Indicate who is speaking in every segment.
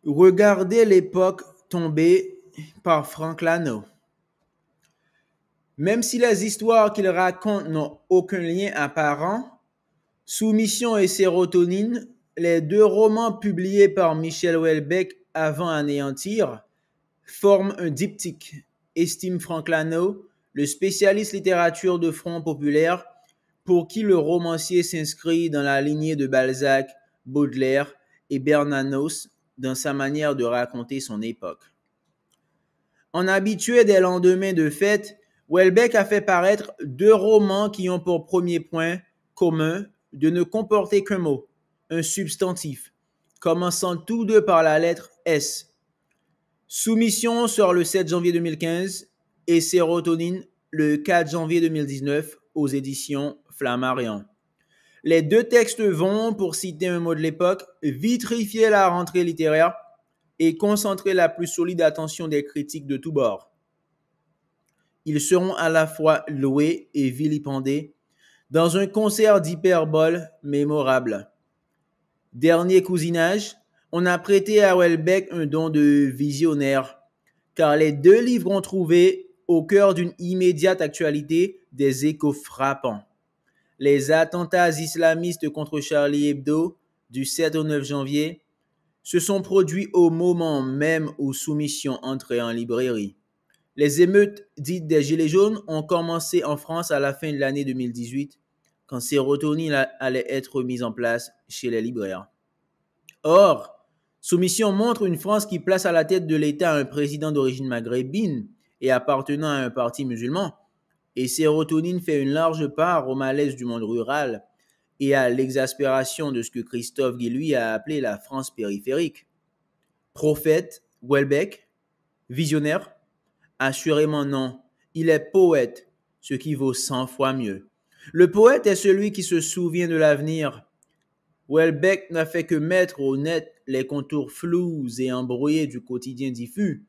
Speaker 1: Regardez l'époque tombée par Frank Lano. Même si les histoires qu'il raconte n'ont aucun lien apparent, Soumission et Sérotonine, les deux romans publiés par Michel Houellebecq avant Anéantir, forment un diptyque, estime Frank Lano, le spécialiste littérature de front populaire, pour qui le romancier s'inscrit dans la lignée de Balzac, Baudelaire et Bernanos dans sa manière de raconter son époque. En habitué des lendemains de fête, Houellebecq a fait paraître deux romans qui ont pour premier point commun de ne comporter qu'un mot, un substantif, commençant tous deux par la lettre S. Soumission sort le 7 janvier 2015 et Sérotonine le 4 janvier 2019 aux éditions Flammarion. Les deux textes vont, pour citer un mot de l'époque, vitrifier la rentrée littéraire et concentrer la plus solide attention des critiques de tous bords. Ils seront à la fois loués et vilipendés dans un concert d'hyperbole mémorable. Dernier cousinage, on a prêté à Houellebecq un don de visionnaire, car les deux livres ont trouvé, au cœur d'une immédiate actualité, des échos frappants. Les attentats islamistes contre Charlie Hebdo du 7 au 9 janvier se sont produits au moment même où Soumission entrait en librairie. Les émeutes dites des Gilets jaunes ont commencé en France à la fin de l'année 2018, quand Sérotonine allait être mise en place chez les libraires. Or, Soumission montre une France qui place à la tête de l'État un président d'origine maghrébine et appartenant à un parti musulman, et Sérotonine fait une large part au malaise du monde rural et à l'exaspération de ce que Christophe Guilluy a appelé la France périphérique. Prophète, Houellebecq, visionnaire? Assurément non, il est poète, ce qui vaut 100 fois mieux. Le poète est celui qui se souvient de l'avenir. Houellebecq n'a fait que mettre au net les contours flous et embrouillés du quotidien diffus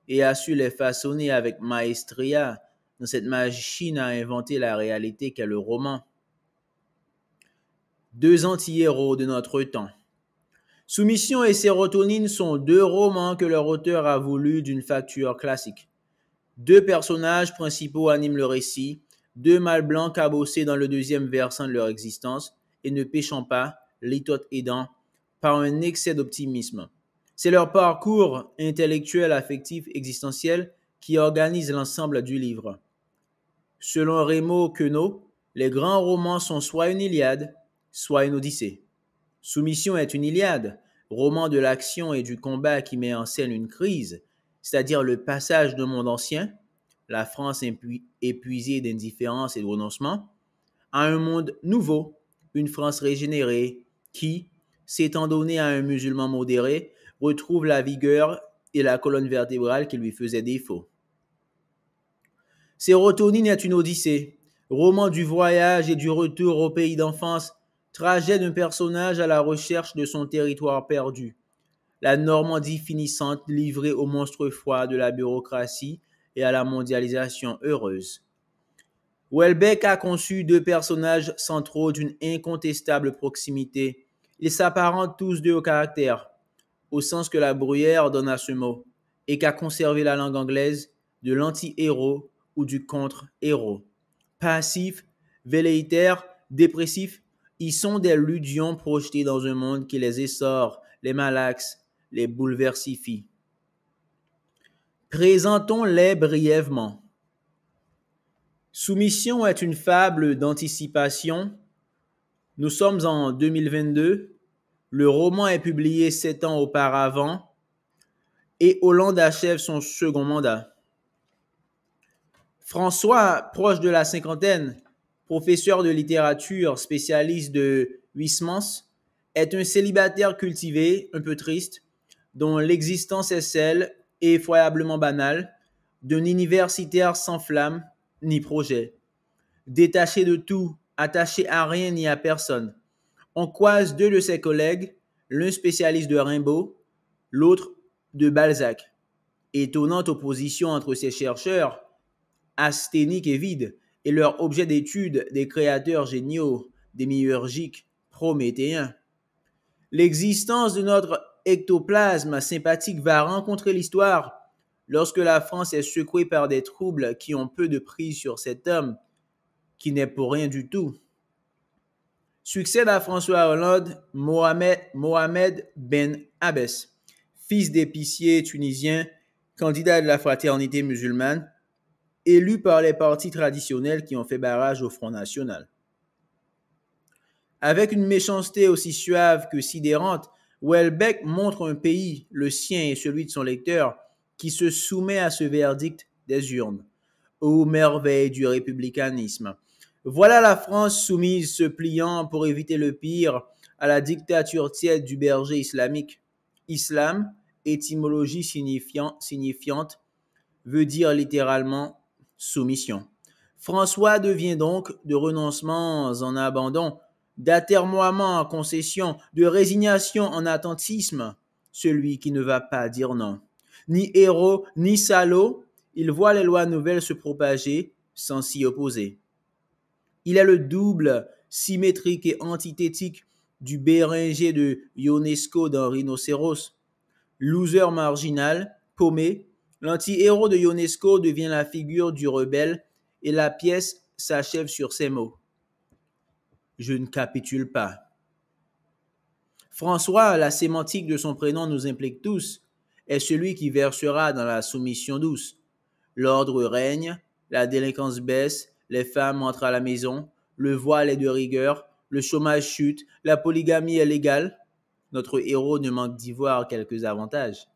Speaker 1: et a su les façonner avec maestria dans cette machine à inventer la réalité qu'est le roman. Deux anti-héros de notre temps. Soumission et Sérotonine sont deux romans que leur auteur a voulu d'une facture classique. Deux personnages principaux animent le récit, deux mâles blancs cabossés dans le deuxième versant de leur existence et ne péchant pas, litote aidant, par un excès d'optimisme. C'est leur parcours intellectuel, affectif, existentiel qui organise l'ensemble du livre. Selon Raymond Queneau, les grands romans sont soit une Iliade, soit une Odyssée. Soumission est une Iliade, roman de l'action et du combat qui met en scène une crise, c'est-à-dire le passage d'un monde ancien, la France épuisée d'indifférence et de renoncement, à un monde nouveau, une France régénérée qui, s'étant donnée à un musulman modéré, retrouve la vigueur et la colonne vertébrale qui lui faisaient défaut. Sérotonine est une Odyssée, roman du voyage et du retour au pays d'enfance, trajet d'un personnage à la recherche de son territoire perdu. La Normandie finissante livrée au monstre froid de la bureaucratie et à la mondialisation heureuse. Houellebecq a conçu deux personnages centraux d'une incontestable proximité. Ils s'apparentent tous deux au caractère, au sens que la Bruyère donne à ce mot, et qu'a conservé la langue anglaise de l'anti-héros ou du contre-héros. Passifs, velléitaires, dépressifs, ils sont des ludions projetés dans un monde qui les essore, les malaxe, les bouleversifie. Présentons-les brièvement. Soumission est une fable d'anticipation. Nous sommes en 2022. Le roman est publié 7 ans auparavant et Hollande achève son second mandat. François, proche de la cinquantaine, professeur de littérature, spécialiste de Huysmans, est un célibataire cultivé, un peu triste, dont l'existence est celle, effroyablement banale, d'un universitaire sans flamme ni projet. Détaché de tout, attaché à rien ni à personne. On croise deux de ses collègues, l'un spécialiste de Rimbaud, l'autre de Balzac. Étonnante opposition entre ces chercheurs, asthéniques et vides, et leur objet d'étude des créateurs géniaux, démiurgiques, prométhéens. L'existence de notre ectoplasme sympathique va rencontrer l'histoire lorsque la France est secouée par des troubles qui ont peu de prise sur cet homme qui n'est pour rien du tout. Succède à François Hollande Mohamed Ben Abbès, fils d'épicier tunisien, candidat de la fraternité musulmane, élu par les partis traditionnels qui ont fait barrage au Front National. Avec une méchanceté aussi suave que sidérante, Houellebecq montre un pays, le sien et celui de son lecteur, qui se soumet à ce verdict des urnes. Ô merveille du républicanisme! Voilà la France soumise se pliant pour éviter le pire à la dictature tiède du berger islamique. Islam, étymologie signifiante, veut dire littéralement soumission. François devient donc de renoncements en abandon, d'atermoiement en concession, de résignation en attentisme, celui qui ne va pas dire non. Ni héros, ni salaud, il voit les lois nouvelles se propager sans s'y opposer. Il est le double, symétrique et antithétique du Bérenger de Ionesco dans Rhinocéros. Loser marginal, paumé, l'anti-héros de Ionesco devient la figure du rebelle et la pièce s'achève sur ces mots. Je ne capitule pas. François, la sémantique de son prénom nous implique tous, est celui qui versera dans la soumission douce. L'ordre règne, la délinquance baisse, les femmes entrent à la maison, le voile est de rigueur, le chômage chute, la polygamie est légale. Notre héros ne manque d'y voir quelques avantages.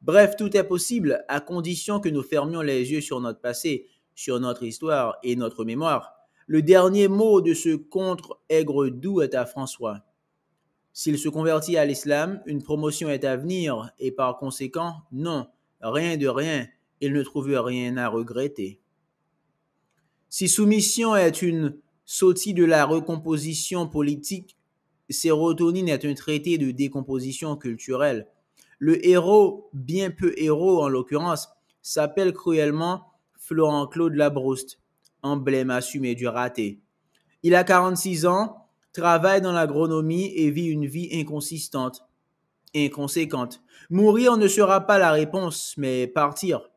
Speaker 1: Bref, tout est possible à condition que nous fermions les yeux sur notre passé, sur notre histoire et notre mémoire. Le dernier mot de ce contre-aigre doux est à François. S'il se convertit à l'islam, une promotion est à venir et par conséquent, non, rien de rien, il ne trouve rien à regretter. Si soumission est une sotie de la recomposition politique, sérotonine est un traité de décomposition culturelle. Le héros, bien peu héros en l'occurrence, s'appelle cruellement Florent-Claude Labrouste, emblème assumé du raté. Il a 46 ans, travaille dans l'agronomie et vit une vie inconsistante, inconséquente. Mourir ne sera pas la réponse, mais partir.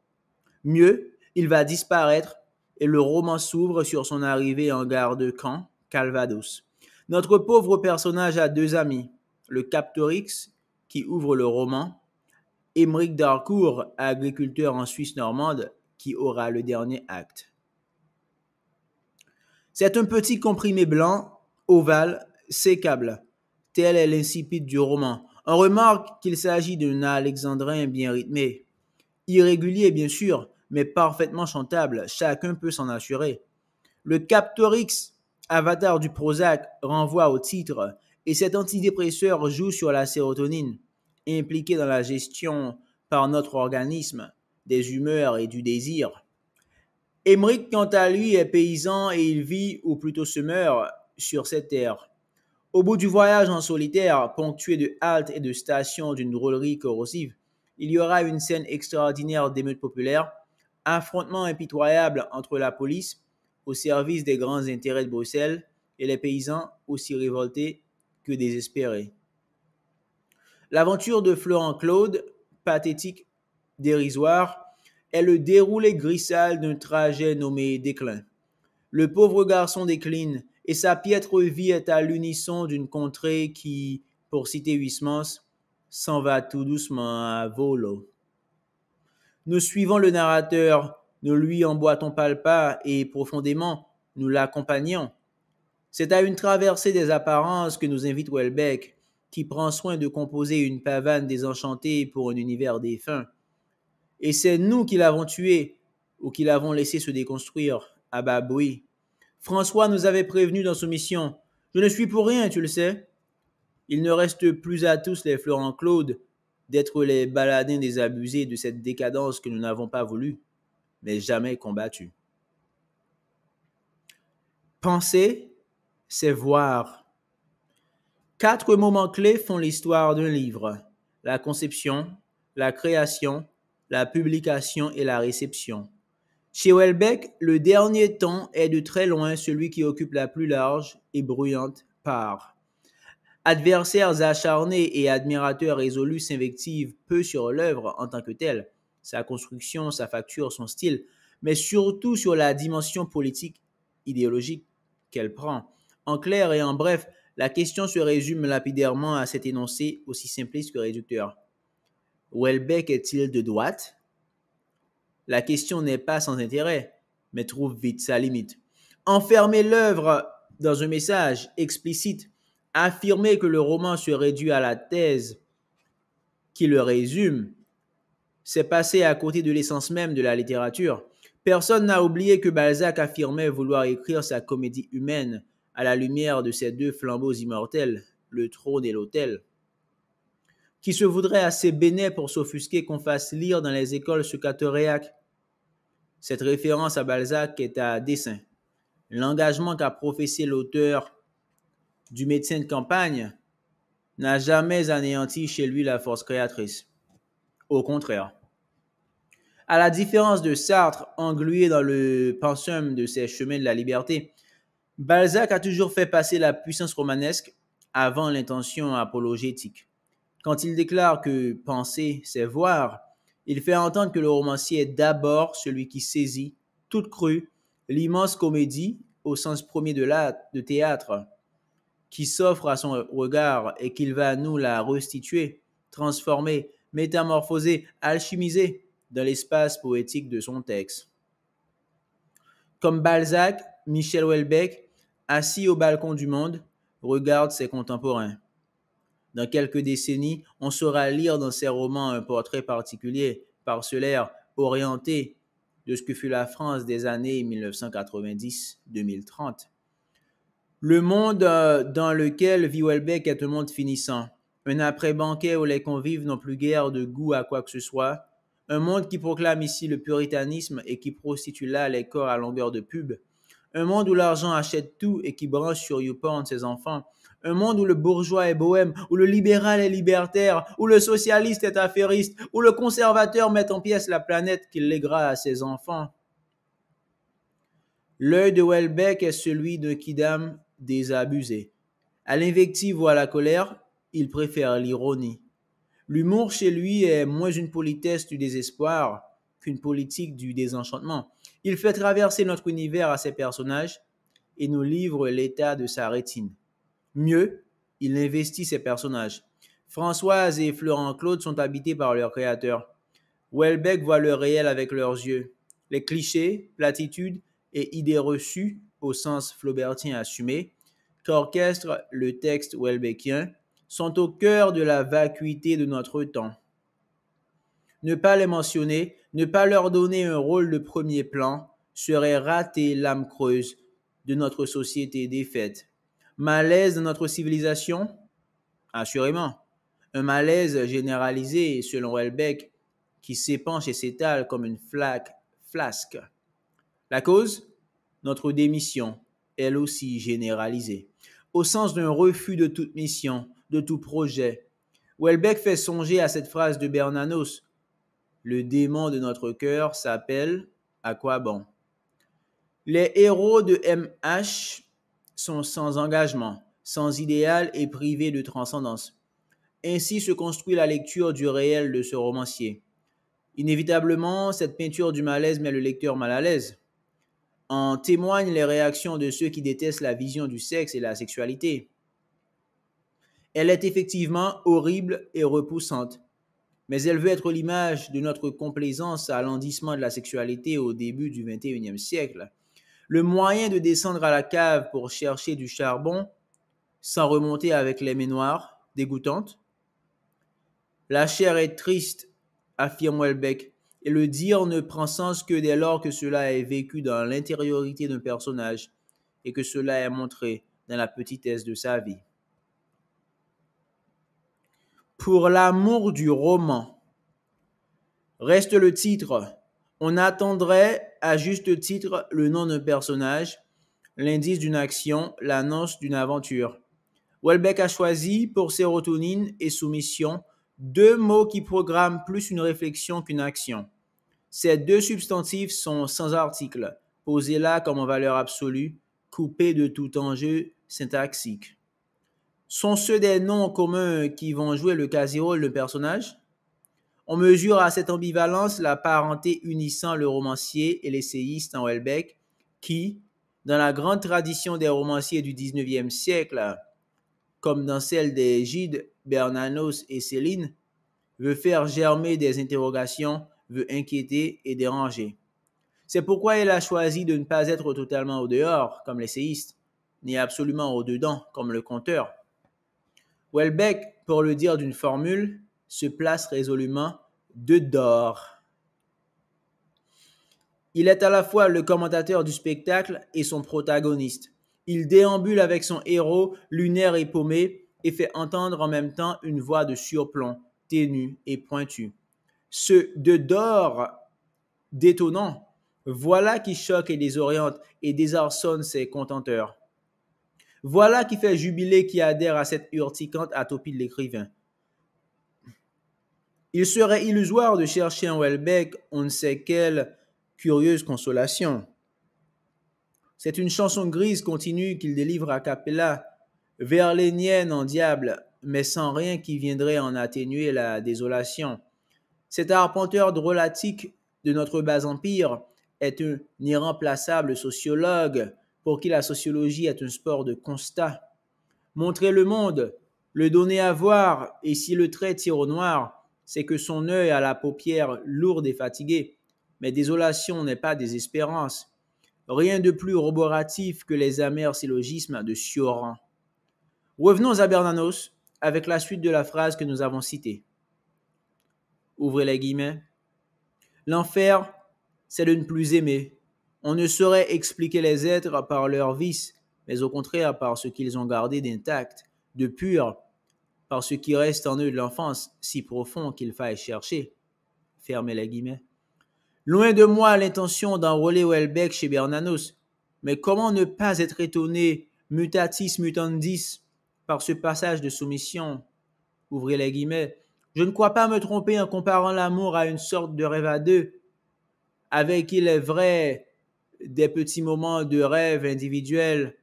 Speaker 1: Mieux, il va disparaître et le roman s'ouvre sur son arrivée en gare de Caen, Calvados. Notre pauvre personnage a deux amis, le Captorix, qui ouvre le roman, Émeric Darcourt, agriculteur en Suisse normande, qui aura le dernier acte. C'est un petit comprimé blanc, ovale, sécable. Tel est l'incipit du roman. On remarque qu'il s'agit d'un alexandrin bien rythmé. Irrégulier, bien sûr, mais parfaitement chantable. Chacun peut s'en assurer. Le Captorix, avatar du Prozac, renvoie au titre, et cet antidépresseur joue sur la sérotonine, impliquée dans la gestion par notre organisme des humeurs et du désir. Émeric, quant à lui, est paysan et il vit, ou plutôt se meurt, sur cette terre. Au bout du voyage en solitaire, ponctué de haltes et de stations d'une drôlerie corrosive, il y aura une scène extraordinaire d'émeute populaire, affrontement impitoyable entre la police, au service des grands intérêts de Bruxelles, et les paysans aussi révoltés que désespérés. L'aventure de Florent-Claude, pathétique, dérisoire, est le déroulé grissal d'un trajet nommé déclin. Le pauvre garçon décline, et sa piètre vie est à l'unisson d'une contrée qui, pour citer Huysmans, s'en va tout doucement à volo. Nous suivons le narrateur, ne lui emboîtons pas le pas et profondément, nous l'accompagnons. C'est à une traversée des apparences que nous invite Houellebecq, qui prend soin de composer une pavane désenchantée pour un univers défunt. Et c'est nous qui l'avons tué, ou qui l'avons laissé se déconstruire, à bas bruit. François nous avait prévenus dans Soumission. Je ne suis pour rien, tu le sais. Il ne reste plus à tous les Florent-Claude d'être les baladins désabusés de cette décadence que nous n'avons pas voulu, mais jamais combattue. Penser, c'est voir. 4 moments clés font l'histoire d'un livre: la conception, la création, la publication et la réception. Chez Houellebecq, le dernier temps est de très loin celui qui occupe la plus large et bruyante part. Adversaires acharnés et admirateurs résolus s'invectivent peu sur l'œuvre en tant que telle, sa construction, sa facture, son style, mais surtout sur la dimension politique, idéologique qu'elle prend. En clair et en bref, la question se résume lapidairement à cet énoncé aussi simpliste que réducteur. Houellebecq est-il de droite? La question n'est pas sans intérêt, mais trouve vite sa limite. Enfermer l'œuvre dans un message explicite, affirmer que le roman se réduit à la thèse qui le résume, c'est passer à côté de l'essence même de la littérature. Personne n'a oublié que Balzac affirmait vouloir écrire sa comédie humaine à la lumière de ces deux flambeaux immortels, le trône et l'autel. Qui se voudrait assez bénet pour s'offusquer qu'on fasse lire dans les écoles ce Catoréac? Cette référence à Balzac est à dessein. L'engagement qu'a professé l'auteur du médecin de campagne n'a jamais anéanti chez lui la force créatrice. Au contraire. À la différence de Sartre, englué dans le pensum de ses chemins de la liberté, Balzac a toujours fait passer la puissance romanesque avant l'intention apologétique. Quand il déclare que penser, c'est voir, il fait entendre que le romancier est d'abord celui qui saisit, toute crue, l'immense comédie, au sens premier de théâtre, qui s'offre à son regard et qu'il va nous la restituer, transformer, métamorphoser, alchimiser dans l'espace poétique de son texte. Comme Balzac, Michel Houellebecq, assis au balcon du Monde, regarde ses contemporains. Dans quelques décennies, on saura lire dans ses romans un portrait particulier, parcellaire, orienté de ce que fut la France des années 1990-2030. Le monde dans lequel vit Houellebecq est un monde finissant, un après-banquet où les convives n'ont plus guère de goût à quoi que ce soit, un monde qui proclame ici le puritanisme et qui prostitue là les corps à longueur de pub, un monde où l'argent achète tout et qui branche sur YouPorn ses enfants, un monde où le bourgeois est bohème, où le libéral est libertaire, où le socialiste est affairiste, où le conservateur met en pièces la planète qu'il lèguera à ses enfants. L'œil de Houellebecq est celui d'un quidam désabusé. À l'invective ou à la colère, il préfère l'ironie. L'humour chez lui est moins une politesse du désespoir qu'une politique du désenchantement. Il fait traverser notre univers à ses personnages et nous livre l'état de sa rétine. Mieux, il investit ses personnages. Françoise et Florent Claude sont habités par leur créateur. Houellebecq voit le réel avec leurs yeux. Les clichés, platitudes et idées reçues, au sens flaubertien assumé, qu'orchestre le texte houellebecquien, sont au cœur de la vacuité de notre temps. Ne pas les mentionner, ne pas leur donner un rôle de premier plan, serait rater l'âme creuse de notre société défaite. Malaise de notre civilisation? Assurément. Un malaise généralisé, selon Houellebecq, qui s'épanche et s'étale comme une flasque. La cause? Notre démission, elle aussi généralisée, au sens d'un refus de toute mission, de tout projet. Houellebecq fait songer à cette phrase de Bernanos. Le démon de notre cœur s'appelle à quoi bon? Les héros de M.H. sont sans engagement, sans idéal et privés de transcendance. Ainsi se construit la lecture du réel de ce romancier. Inévitablement, cette peinture du malaise met le lecteur mal à l'aise. En témoignent les réactions de ceux qui détestent la vision du sexe et la sexualité. Elle est effectivement horrible et repoussante, mais elle veut être l'image de notre complaisance à l'endissement de la sexualité au début du XXIe siècle. Le moyen de descendre à la cave pour chercher du charbon sans remonter avec les ménoires dégoûtantes. La chair est triste, affirme Houellebecq, et le dire ne prend sens que dès lors que cela est vécu dans l'intériorité d'un personnage et que cela est montré dans la petitesse de sa vie. Pour l'amour du roman, reste le titre. On attendrait à juste titre le nom d'un personnage, l'indice d'une action, l'annonce d'une aventure. Houellebecq a choisi, pour sérotonine et soumission, deux mots qui programment plus une réflexion qu'une action. Ces deux substantifs sont sans article, posés là comme en valeur absolue, coupés de tout enjeu syntaxique. sont ceux des noms communs qui vont jouer le quasi-rôle de personnage. On mesure à cette ambivalence la parenté unissant le romancier et l'essayiste en Houellebecq qui, dans la grande tradition des romanciers du XIXe siècle, comme dans celle des Gide, Bernanos et Céline, veut faire germer des interrogations, veut inquiéter et déranger. C'est pourquoi il a choisi de ne pas être totalement au dehors, comme l'essayiste, ni absolument au dedans, comme le conteur. Houellebecq, pour le dire d'une formule, se place résolument dedans. Il est à la fois le commentateur du spectacle et son protagoniste. Il déambule avec son héros, lunaire et paumé, et fait entendre en même temps une voix de surplomb, ténue et pointue. Ce dedans détonnant, voilà qui choque et désoriente et désarçonne ses contenteurs. Voilà qui fait jubiler qui adhère à cette urticante atopie de l'écrivain. Il serait illusoire de chercher en Houellebecq on ne sait quelle curieuse consolation. C'est une chanson grise continue qu'il délivre a cappella, verlénienne en diable, mais sans rien qui viendrait en atténuer la désolation. Cet arpenteur drôlatique de notre bas empire est un irremplaçable sociologue pour qui la sociologie est un sport de constat. Montrer le monde, le donner à voir, et si le trait tire au noir, c'est que son œil a la paupière lourde et fatiguée. Mais désolation n'est pas désespérance. Rien de plus roboratif que les amers syllogismes de Cioran. Revenons à Bernanos avec la suite de la phrase que nous avons citée. Ouvrez les guillemets. L'enfer, c'est de ne plus aimer. On ne saurait expliquer les êtres par leurs vices, mais au contraire par ce qu'ils ont gardé d'intact, de pur, par ce qui reste en eux de l'enfance, si profond qu'il faille chercher. Fermez les guillemets. Loin de moi l'intention d'enrôler Houellebecq chez Bernanos, mais comment ne pas être étonné, mutatis mutandis, par ce passage de soumission. Ouvrez les guillemets. Je ne crois pas me tromper en comparant l'amour à une sorte de rêve à deux, avec, il est vrai, des petits moments de rêve individuels,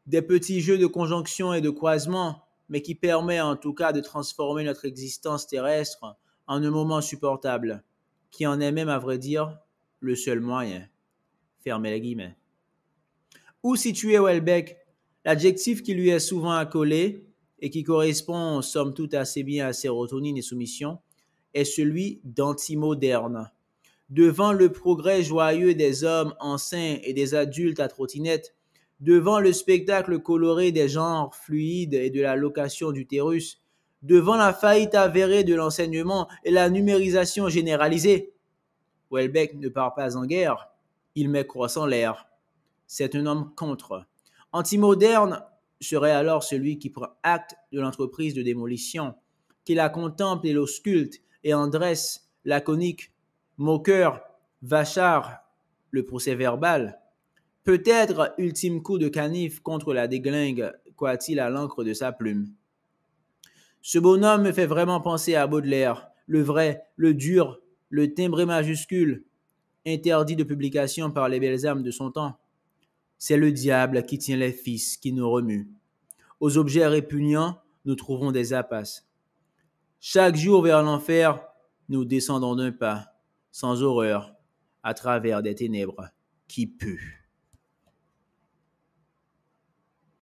Speaker 1: des petits jeux de conjonction et de croisement, mais qui permet en tout cas de transformer notre existence terrestre en un moment supportable, qui en est même, à vrai dire, le seul moyen. Fermez les guillemets. Où situer Houellebecq? L'adjectif qui lui est souvent accolé et qui correspond somme toute assez bien à sérotonine et soumission est celui d'antimoderne. Devant le progrès joyeux des hommes enceints et des adultes à trottinette, devant le spectacle coloré des genres fluides et de la location d'utérus, devant la faillite avérée de l'enseignement et la numérisation généralisée, Houellebecq ne part pas en guerre, il met crosse en l'air. C'est un homme contre. Antimoderne serait alors celui qui prend acte de l'entreprise de démolition, qui la contemple et l'ausculte et en dresse, laconique, moqueur, vachard, le procès-verbal. Peut-être ultime coup de canif contre la déglingue, quoi-t-il à l'encre de sa plume. Ce bonhomme me fait vraiment penser à Baudelaire, le vrai, le dur, le timbré majuscule, interdit de publication par les belles âmes de son temps. C'est le diable qui tient les fils qui nous remuent. Aux objets répugnants, nous trouvons des appaces. Chaque jour vers l'enfer, nous descendons d'un pas, sans horreur, à travers des ténèbres qui puent.